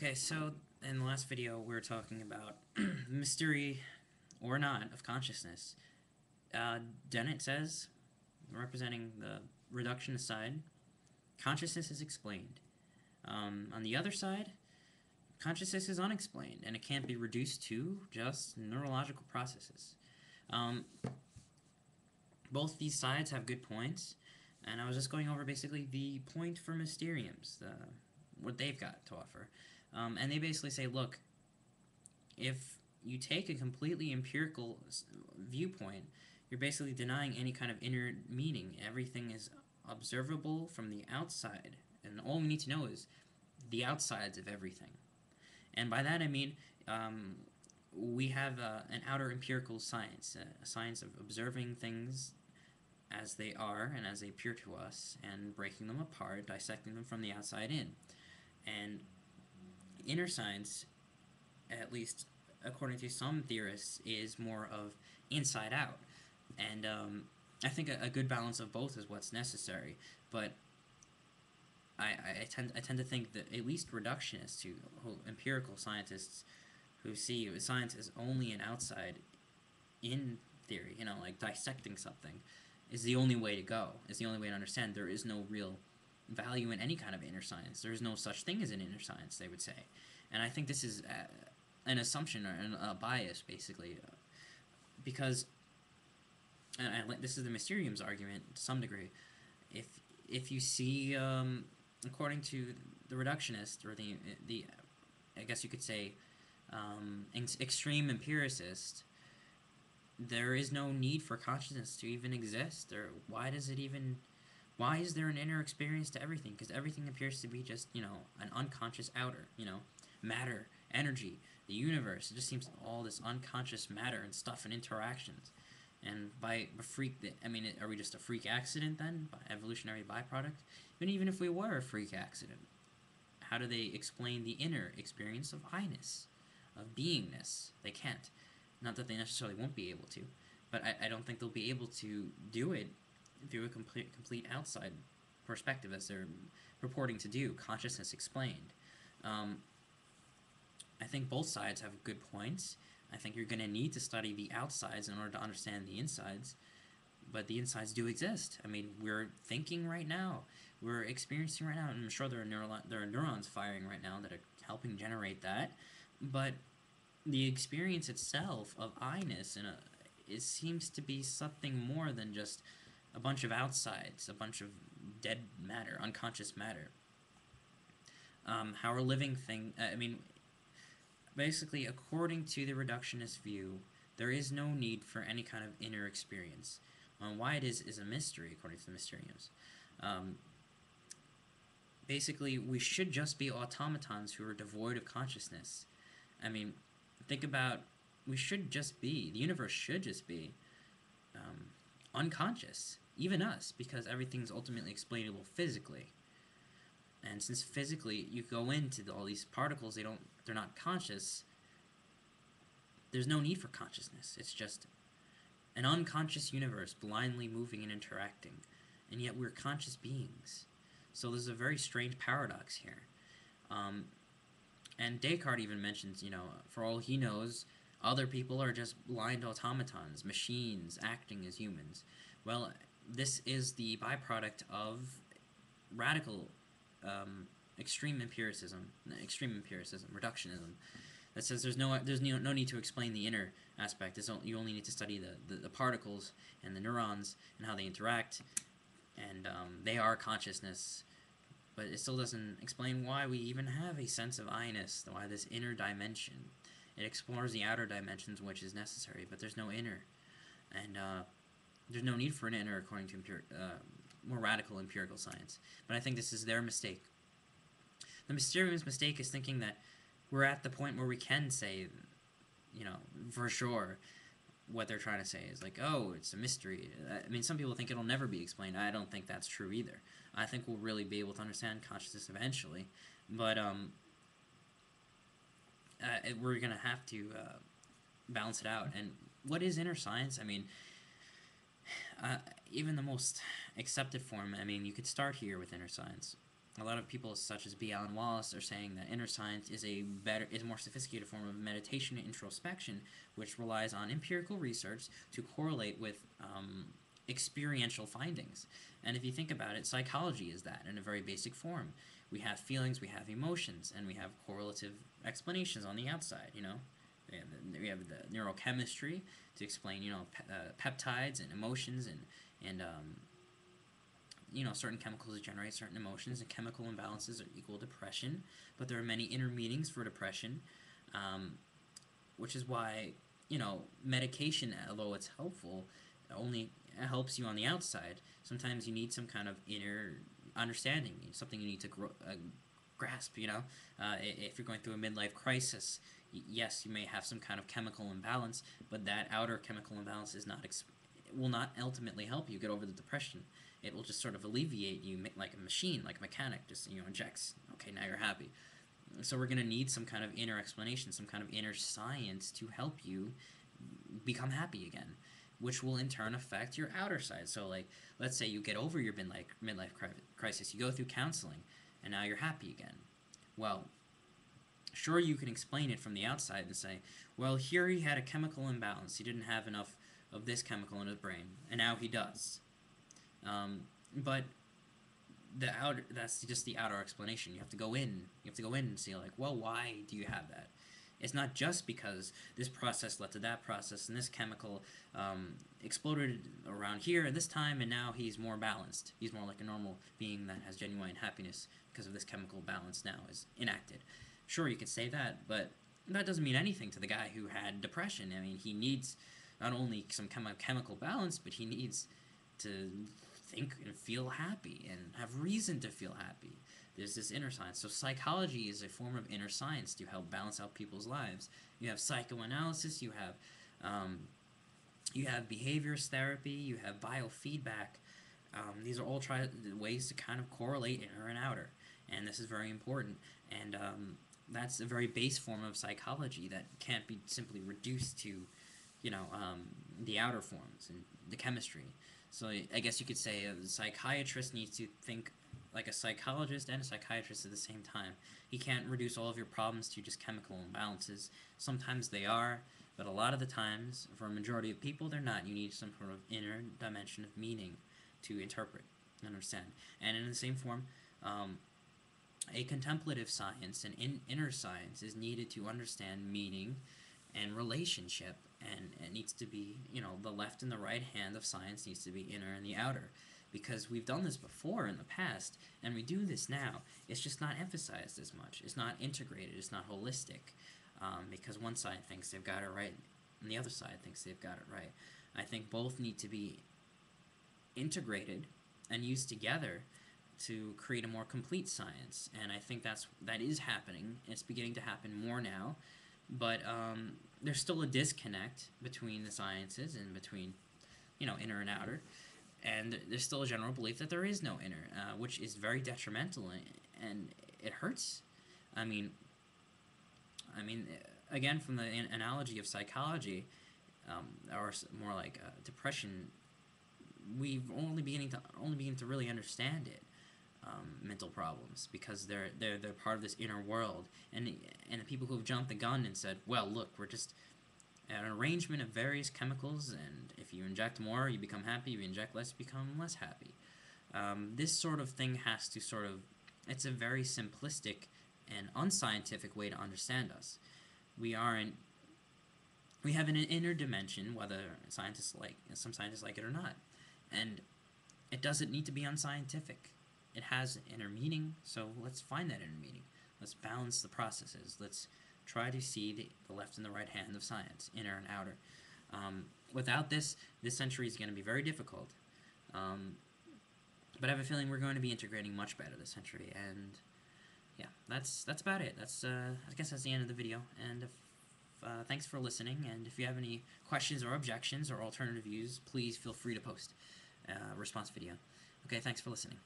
Okay, so in the last video we were talking about mystery or not of consciousness. Dennett says, representing the reductionist side, consciousness is explained. On the other side, consciousness is unexplained, and it can't be reduced to just neurological processes. Um, both these sides have good points, and I was just going over basically the point for Mysteriums, what they've got to offer. And they basically say, look, if you take a completely empirical viewpoint, you're basically denying any kind of inner meaning. Everything is observable from the outside, and all we need to know is the outsides of everything. And by that I mean we have an outer empirical science, a science of observing things as they are and as they appear to us, and breaking them apart, dissecting them from the outside in. And inner science, at least according to some theorists, is more of inside out. And I think a good balance of both is what's necessary. But I tend to think that at least reductionists, who empirical scientists, who see science as only an outside in theory, like dissecting something, is the only way to go. Is the only way to understand. There is no real value in any kind of inner science. There is no such thing as an inner science, they would say. And I think this is an assumption or a bias, basically, because, and this is the Mysteriums argument to some degree. If you see, according to the reductionist, or the I guess you could say, extreme empiricist, there is no need for consciousness to even exist. Or why is there an inner experience to everything? Because everything appears to be just, an unconscious outer, matter, energy, the universe. It just seems all this unconscious matter and stuff and interactions. And by a freak, are we just a freak accident then? By evolutionary byproduct? Even if we were a freak accident, how do they explain the inner experience of I-ness, of beingness? They can't. Not that they necessarily won't be able to, but I don't think they'll be able to do it through a complete outside perspective, as they're purporting to do, consciousness explained. I think both sides have good points. I think you're going to need to study the outsides in order to understand the insides, but the insides do exist. We're thinking right now, we're experiencing right now, and I'm sure there are neurons firing right now that are helping generate that, but the experience itself of I-ness, it seems to be something more than just a bunch of outsides, a bunch of dead matter, unconscious matter. How a living thing, basically, according to the reductionist view, there is no need for any kind of inner experience. Why it is a mystery, according to the Mysteriums. Basically, we should just be automatons who are devoid of consciousness. Think about, the universe should just be unconscious, even us, because everything's ultimately explainable physically. And since physically you go into all these particles, they're not conscious, there's no need for consciousness. It's just an unconscious universe blindly moving and interacting, and yet we're conscious beings. So there's a very strange paradox here. And Descartes even mentions, for all he knows, other people are just blind automatons, machines acting as humans. Well, this is the byproduct of radical extreme empiricism, reductionism, that says there's no need to explain the inner aspect. You only need to study the particles and the neurons and how they interact, and they are consciousness. But it still doesn't explain why we even have a sense of I-ness, why this inner dimension. It explores the outer dimensions, which is necessary, but there's no inner. And there's no need for an inner, according to more radical empirical science. But I think this is their mistake. The Mysterium's mistake is thinking that we're at the point where we can say, for sure, what they're trying to say is like, oh, it's a mystery. Some people think it'll never be explained. I don't think that's true either. I think we'll really be able to understand consciousness eventually, but we're going to have to balance it out. And what is inner science? Even the most accepted form, you could start here with inner science. A lot of people, such as B. Alan Wallace, are saying that inner science is a more sophisticated form of meditation and introspection, which relies on empirical research to correlate with experiential findings. And if you think about it, psychology is that in a very basic form. We have feelings, we have emotions, and we have correlative explanations on the outside. We have the neurochemistry to explain peptides and emotions and certain chemicals generate certain emotions, and chemical imbalances are equal depression. But there are many inner meanings for depression, which is why medication, although it's helpful, only helps you on the outside. Sometimes you need some kind of inner understanding, something you need to grasp. If you're going through a midlife crisis, yes, you may have some kind of chemical imbalance, but that outer chemical imbalance will not ultimately help you get over the depression. It will just sort of alleviate you, like a machine, like a mechanic, just injects. Okay, now you're happy. So we're going to need some kind of inner explanation, some kind of inner science to help you become happy again, which will in turn affect your outer side. So, like, let's say you get over your midlife crisis, you go through counseling, and now you're happy again. Well, sure, you can explain it from the outside and say, well, here he had a chemical imbalance. He didn't have enough of this chemical in his brain, and now he does. But that's just the outer explanation. You have to go in and see, like, well, why do you have that? It's not just because this process led to that process, and this chemical exploded around here at this time, and now he's more balanced. He's more like a normal being that has genuine happiness because of this chemical balance now is enacted. Sure, you could say that, but that doesn't mean anything to the guy who had depression. I mean, he needs not only some chemical balance, but he needs to think and feel happy and have reason to feel happy. There's this inner science. So psychology is a form of inner science to help balance out people's lives. You have psychoanalysis, you have behaviors therapy, you have biofeedback. These are all ways to kind of correlate inner and outer, and this is very important. And that's a very base form of psychology that can't be simply reduced to, the outer forms and the chemistry. So I guess you could say a psychiatrist needs to think like a psychologist and a psychiatrist at the same time. He can't reduce all of your problems to just chemical imbalances. Sometimes they are, but a lot of the times, for a majority of people, they're not. You need some sort of inner dimension of meaning to interpret and understand. And in the same form, a contemplative science, an inner science, is needed to understand meaning and relationship, and it needs to be, the left and the right hand of science needs to be inner and the outer, because we've done this before in the past, and we do this now. It's just not emphasized as much. It's not integrated. It's not holistic, because one side thinks they've got it right, and the other side thinks they've got it right. I think both need to be integrated and used together to create a more complete science, and I think that is happening. It's beginning to happen more now, but there's still a disconnect between the sciences and between, inner and outer, and there's still a general belief that there is no inner, which is very detrimental, and it hurts. I mean, again, from the analogy of psychology, or more like depression, we've only beginning to really understand it. Mental problems, because they're part of this inner world, and the people who have jumped the gun and said, well, look, we're just an arrangement of various chemicals, and if you inject more, you become happy. If you inject less, you become less happy. This sort of thing has to it's a very simplistic and unscientific way to understand us. We have an inner dimension, whether some scientists like it or not, and it doesn't need to be unscientific. It has an inner meaning, so let's find that inner meaning. Let's balance the processes. Let's try to see the left and the right hand of science, inner and outer. Without this century is going to be very difficult. But I have a feeling we're going to be integrating much better this century, and yeah, that's about it. I guess that's the end of the video, and thanks for listening, and if you have any questions or objections or alternative views, please feel free to post a response video. Okay, thanks for listening.